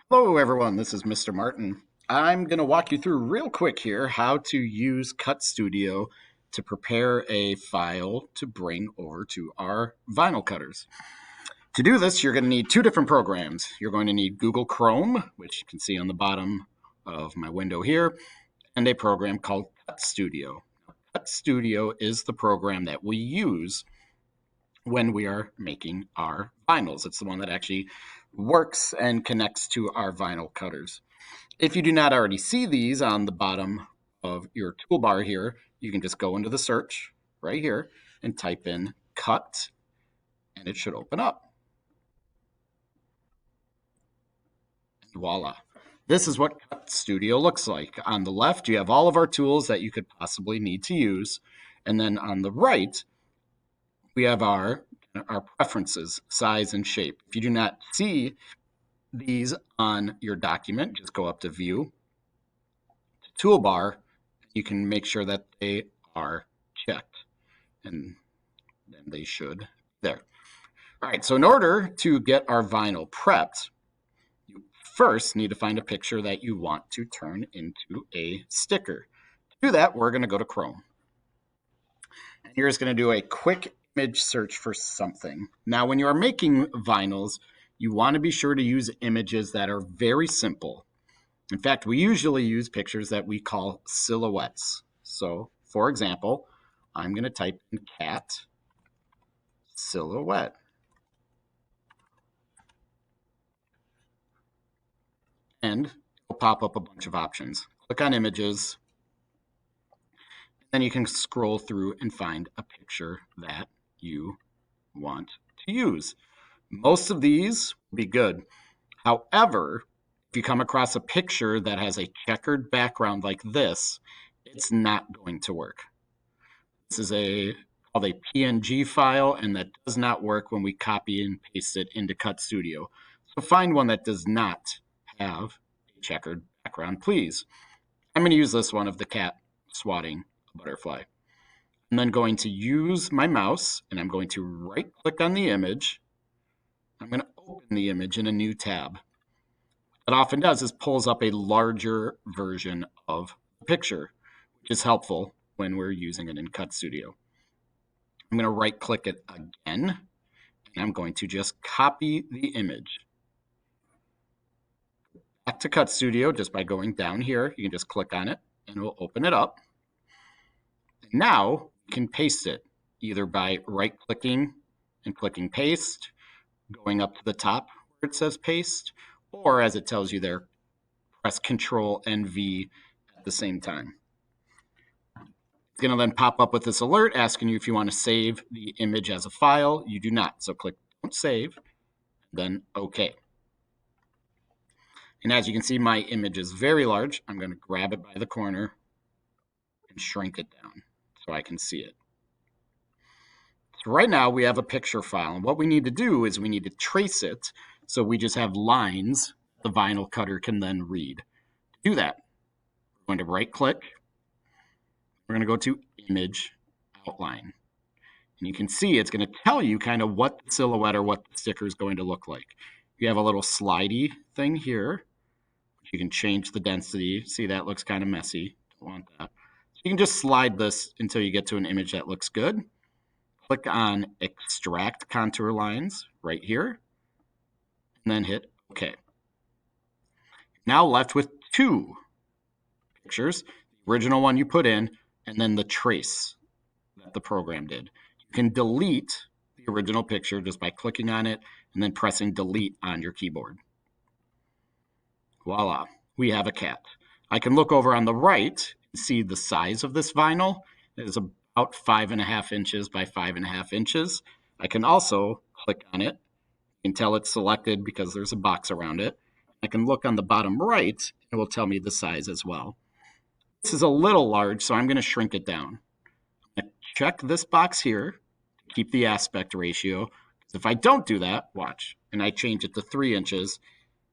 Hello everyone, this is Mr. Martin. I'm going to walk you through real quick here how to use CutStudio to prepare a file to bring over to our vinyl cutters. To do this, you're going to need two different programs. You're going to need Google Chrome, which you can see on the bottom of my window here, and a program called CutStudio. CutStudio is the program that we use when we are making our vinyls. It's the one that actually works and connects to our vinyl cutters. If you do not already see these on the bottom of your toolbar here, you can just go into the search right here and type in cut, and it should open up. And voila. This is what CutStudio looks like. On the left, you have all of our tools that you could possibly need to use. And then on the right, we have our preferences, size, and shape. If you do not see these on your document, just go up to View, Toolbar. You can make sure that they are checked, and then they should there. All right, so in order to get our vinyl prepped, you first need to find a picture that you want to turn into a sticker. To do that, we're going to go to Chrome. And you're just going to do a quick image search for something. Now, when you are making vinyls, you want to be sure to use images that are very simple. In fact, we usually use pictures that we call silhouettes. So, for example, I'm going to type in cat silhouette. And it'll pop up a bunch of options. Click on images. Then you can scroll through and find a picture that you want to use. Most of these will be good. However, if you come across a picture that has a checkered background like this, it's not going to work. This is called a PNG file, and that does not work when we copy and paste it into CutStudio. So find one that does not have a checkered background, please. I'm going to use this one of the cat swatting a butterfly. I'm then going to use my mouse, and I'm going to right-click on the image. I'm going to open the image in a new tab. What it often does is pulls up a larger version of the picture, which is helpful when we're using it in CutStudio. I'm going to right-click it again, and I'm going to just copy the image. Back to CutStudio just by going down here. You can just click on it, and it will open it up. And now you can paste it, either by right-clicking and clicking Paste, going up to the top where it says Paste, or as it tells you there, press Control and V at the same time. It's going to then pop up with this alert asking you if you want to save the image as a file. You do not, so click Don't Save, then OK. And as you can see, my image is very large. I'm going to grab it by the corner and shrink it down so I can see it. So right now we have a picture file, and what we need to do is we need to trace it so we just have lines the vinyl cutter can then read. To do that, we're going to right-click. We're going to go to Image Outline. And you can see it's going to tell you kind of what the silhouette or what the sticker is going to look like. You have a little slidey thing here. You can change the density. See, that looks kind of messy. Don't want that. So you can just slide this until you get to an image that looks good. Click on Extract Contour Lines right here, and then hit OK. Now left with two pictures, the original one you put in, and then the trace that the program did. You can delete the original picture just by clicking on it and then pressing delete on your keyboard. Voila, we have a cat. I can look over on the right and see the size of this vinyl. It is about 5.5 inches by 5.5 inches. I can also click on it and tell it's selected because there's a box around it. I can look on the bottom right, and it will tell me the size as well. This is a little large, so I'm going to shrink it down. I'm going to check this box here to keep the aspect ratio. If I don't do that, watch, and I change it to 3 inches,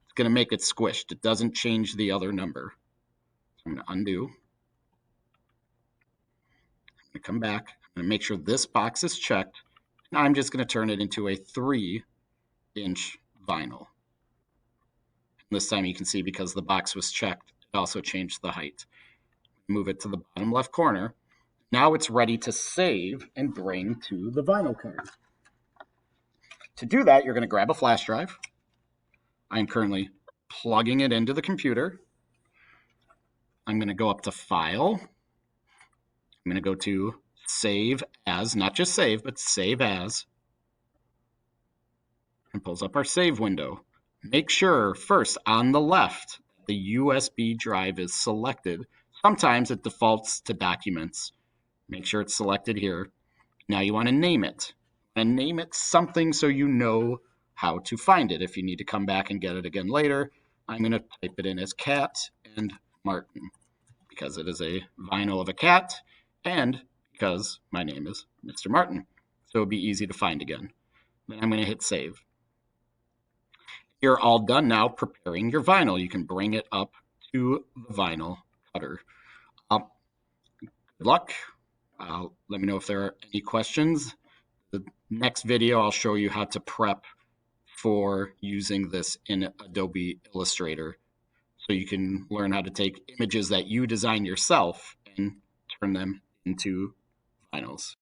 it's going to make it squished. It doesn't change the other number. So I'm going to undo. I'm going to come back. I'm going to make sure this box is checked. And I'm just going to turn it into a 3-inch vinyl. This time you can see because the box was checked, it also changed the height. Move it to the bottom left corner. Now it's ready to save and bring to the vinyl card. To do that, you're going to grab a flash drive. I'm currently plugging it into the computer. I'm going to go up to File. I'm going to go to Save As, not just Save, but Save As. And pulls up our save window. Make sure first on the left the USB drive is selected. Sometimes it defaults to Documents. Make sure it's selected here. Now you want to name it. And name it something so you know how to find it. If you need to come back and get it again later, I'm going to type it in as Cat and Martin because it is a vinyl of a cat and because my name is Mr. Martin. So it'll be easy to find again. Then I'm going to hit save. You're all done now preparing your vinyl. You can bring it up to the vinyl cutter. Good luck. Let me know if there are any questions. The next video, I'll show you how to prep for using this in Adobe Illustrator. So you can learn how to take images that you design yourself and turn them into vinyls.